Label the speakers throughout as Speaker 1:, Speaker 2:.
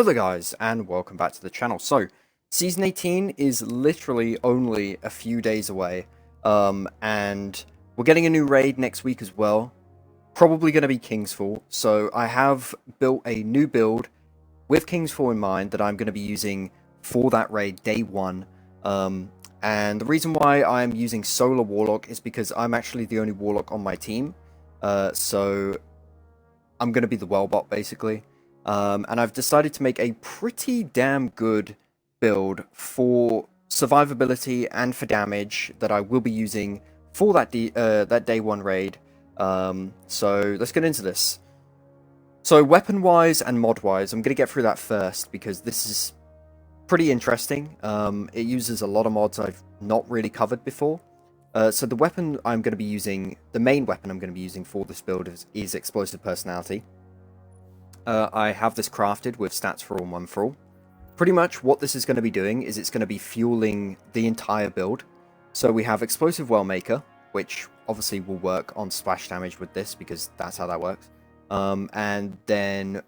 Speaker 1: Hello guys, and welcome back to the channel. So, Season 18 is literally only a few days away, and we're getting a new raid next week as well. Probably going to be Kingsfall, so I have built a new build with Kingsfall in mind that I'm going to be using for that raid day one. And the reason why I'm using Solar Warlock is because I'm actually the only Warlock on my team, so I'm going to be the Wellbot basically. And I've decided to make a pretty damn good build for survivability and for damage that I will be using for that day one raid. So let's get into this. So weapon-wise and mod-wise, I'm going to get through that first because this is pretty interesting. It uses a lot of mods I've not really covered before. So the weapon I'm going to be using, the main weapon I'm going to be using for this build is Explosive Personality. I have this crafted with stats for all and one for all. Pretty much what this is going to be doing is it's going to be fueling the entire build. So we have Explosive Wellmaker, which obviously will work on splash damage with this because that's how that works. And then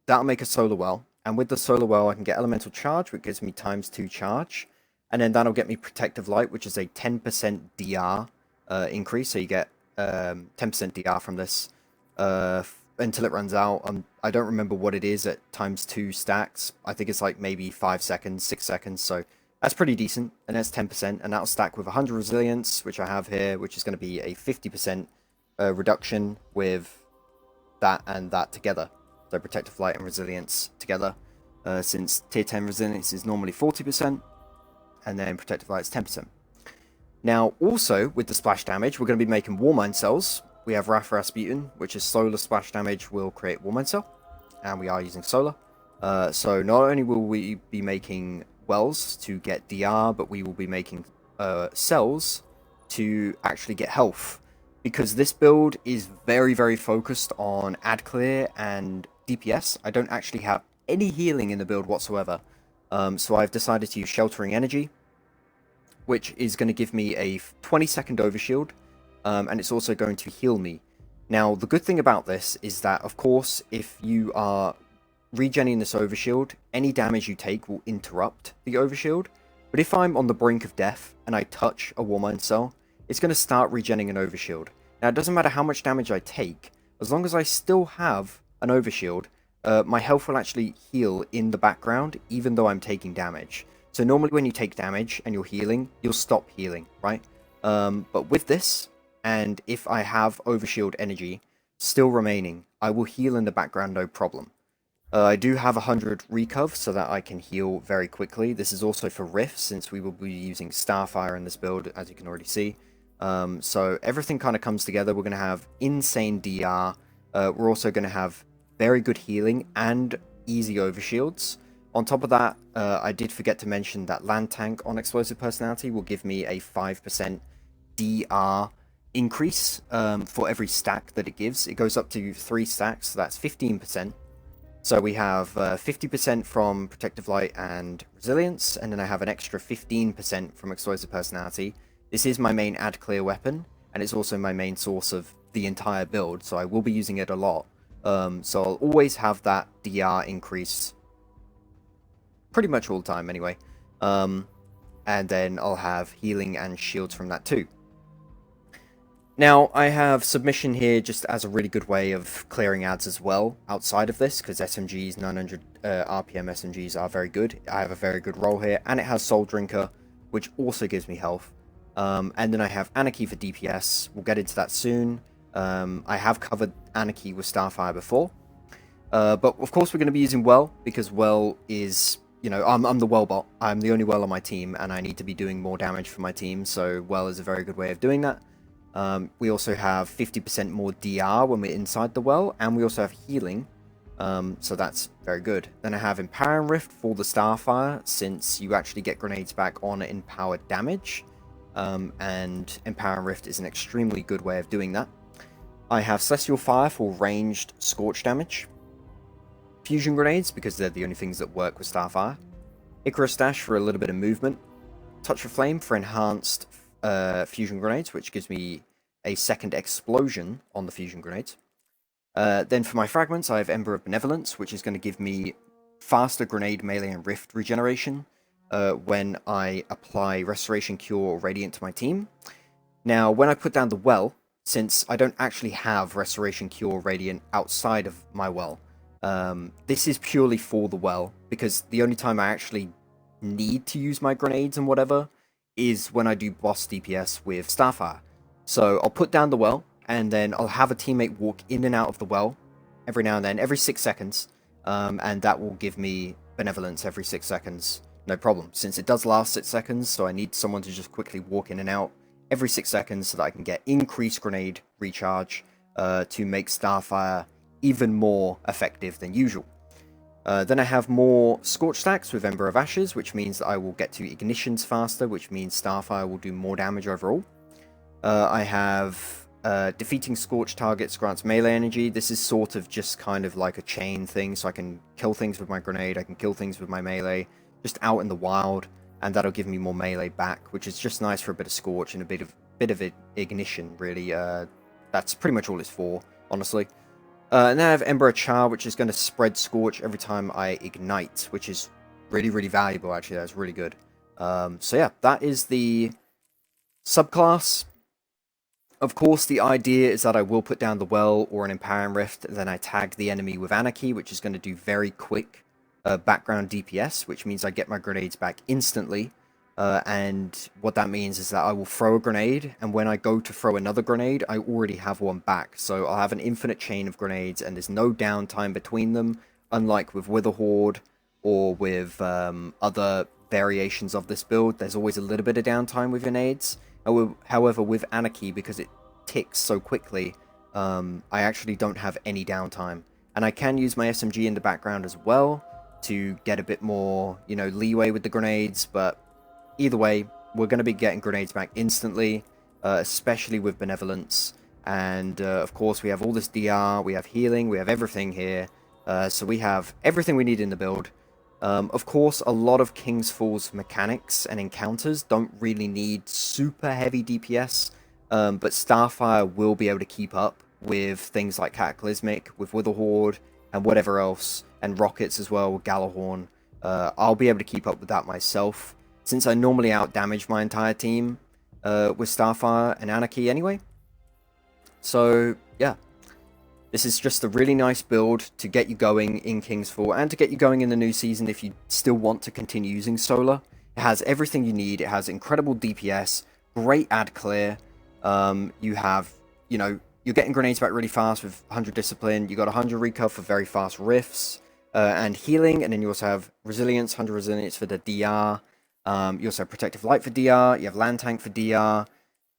Speaker 1: that'll make a Solar Well. And with the Solar Well, I can get Elemental Charge, which gives me ×2 charge. And then that'll get me Protective Light, which is a 10% DR increase. So you get 10% DR from this until it runs out. I don't remember what it is at ×2 stacks. I think it's like maybe 5 seconds, 6 seconds. So that's pretty decent. And that's 10%. And that'll stack with 100 Resilience, which I have here, which is going to be a 50% reduction with that and that together. So Protective Light and Resilience together. Since tier 10 Resilience is normally 40%. And then Protective Light is 10%. Now, also, with the splash damage, we're going to be making Warmind cells. We have Rasputin, which is solar splash damage, will create Warmind cell. And we are using solar. So not only will we be making wells to get DR, but we will be making cells to actually get health. Because this build is very, very focused on ad clear and DPS. I don't actually have any healing in the build whatsoever. So I've decided to use Sheltering Energy, which is going to give me a 20-second overshield, and it's also going to heal me. Now, the good thing about this is that, of course, if you are regenning this overshield, any damage you take will interrupt the overshield. But if I'm on the brink of death and I touch a Warmind cell, it's going to start regenning an overshield. Now, it doesn't matter how much damage I take, as long as I still have an overshield, my health will actually heal in the background, even though I'm taking damage. So normally when you take damage and you're healing, you'll stop healing, right? But with this, and if I have Overshield energy still remaining, I will heal in the background, no problem. I do have 100 recov so that I can heal very quickly. This is also for rifts, since we will be using Starfire in this build, as you can already see. So everything kind of comes together. We're going to have insane DR. We're also going to have very good healing and easy overshields. On top of that, I did forget to mention that Land Tank on Explosive Personality will give me a 5% DR increase for every stack that it gives. It goes up to 3 stacks, so that's 15%. So we have 50% from Protective Light and Resilience, and then I have an extra 15% from Explosive Personality. This is my main ad clear weapon, and it's also my main source of the entire build, so I will be using it a lot. So I'll always have that DR increase pretty much all the time anyway. And then I'll have healing and shields from that too. Now, I have submission here just as a really good way of clearing ads as well outside of this, because SMGs, 900 RPM SMGs are very good. I have a very good roll here, and it has Soul Drinker, which also gives me health. And then I have Anarchy for DPS. We'll get into that soon. I have covered Anarchy with Starfire before. But of course we're going to be using Well, because Well is, you know, I'm the Wellbot. I'm the only Well on my team, and I need to be doing more damage for my team, so Well is a very good way of doing that. We also have 50% more DR when we're inside the Well, and we also have healing, so that's very good. Then I have Empowering Rift for the Starfire, since you actually get grenades back on empowered damage, and Empowering Rift is an extremely good way of doing that. I have Celestial Fire for ranged Scorch damage. Fusion Grenades, because they're the only things that work with Starfire. Icarus Dash for a little bit of movement. Touch of Flame for enhanced Fusion Grenades, which gives me a second explosion on the Fusion Grenades. Then for my Fragments, I have Ember of Benevolence, which is going to give me faster grenade, melee, and rift regeneration when I apply Restoration, Cure, or Radiant to my team. Now, when I put down the well, since I don't actually have Restoration, Cure, or Radiant outside of my well, this is purely for the well, because the only time I actually need to use my grenades and whatever is when I do boss DPS with Starfire. So I'll put down the well, and then I'll have a teammate walk in and out of the well every now and then, every 6 seconds, and that will give me benevolence every 6 seconds, no problem, since it does last 6 seconds, so I need someone to just quickly walk in and out every 6 seconds so that I can get increased grenade recharge to make Starfire even more effective than usual. Then I have more Scorch stacks with Ember of Ashes, which means that I will get to ignitions faster, which means Starfire will do more damage overall. I have defeating Scorch targets grants melee energy. This is sort of just kind of like a chain thing, so I can kill things with my grenade, I can kill things with my melee, just out in the wild, and that'll give me more melee back, which is just nice for a bit of Scorch and a bit of ignition, really. That's pretty much all it's for, honestly. And then I have Ember of Char, which is going to spread Scorch every time I ignite, which is really, really valuable, actually. That's really good. So yeah, that is the subclass. Of course, the idea is that I will put down the well or an Empowering Rift, then I tag the enemy with Anarchy, which is going to do very quick background DPS, which means I get my grenades back instantly. And what that means is that I will throw a grenade, and when I go to throw another grenade, I already have one back. So I'll have an infinite chain of grenades, and there's no downtime between them, unlike with Witherhoard or with other variations of this build. There's always a little bit of downtime with your nades. However, with Anarchy, because it ticks so quickly, I actually don't have any downtime. And I can use my SMG in the background as well to get a bit more, you know, leeway with the grenades, but either way, we're going to be getting grenades back instantly, especially with Benevolence. And, of course, we have all this DR, we have healing, we have everything here. So we have everything we need in the build. Of course, a lot of King's Fall's mechanics and encounters don't really need super heavy DPS, but Starfire will be able to keep up with things like Cataclysmic, with Witherhoard, and whatever else, and Rockets as well, with Galahorn. I'll be able to keep up with that myself, since I normally out-damage my entire team with Starfire and Anarchy anyway. So, yeah. This is just a really nice build to get you going in King's Fall and to get you going in the new season if you still want to continue using Solar. It has everything you need. It has incredible DPS, great ad clear. You have, you know, you're getting grenades back really fast with 100 Discipline. You got 100 Recov for very fast riffs and healing. And then you also have Resilience, 100 Resilience for the DR. You also have Protective Light for DR. You have Land Tank for DR.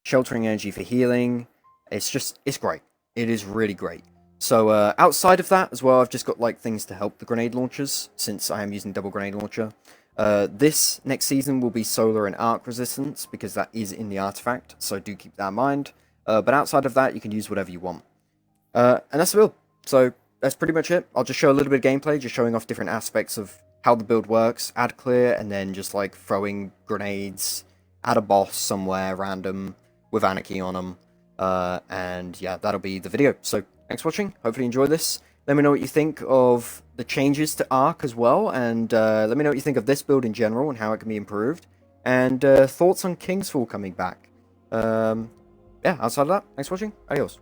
Speaker 1: Sheltering Energy for healing. It's great. It is really great. So outside of that as well, I've just got like things to help the grenade launchers, since I am using double grenade launcher. This next season will be solar and arc resistance, because that is in the artifact, so do keep that in mind. But outside of that, you can use whatever you want. And that's the build. So that's pretty much it. I'll just show a little bit of gameplay, just showing off different aspects of how the build works, ad clear, and then just like throwing grenades at a boss somewhere random with Anarchy on them. And yeah, that'll be the video. So thanks for watching. Hopefully you enjoy this. Let me know what you think of the changes to Arc as well, and let me know what you think of this build in general and how it can be improved, and thoughts on King's Fall coming back. Yeah, outside of that, thanks for watching. Adios.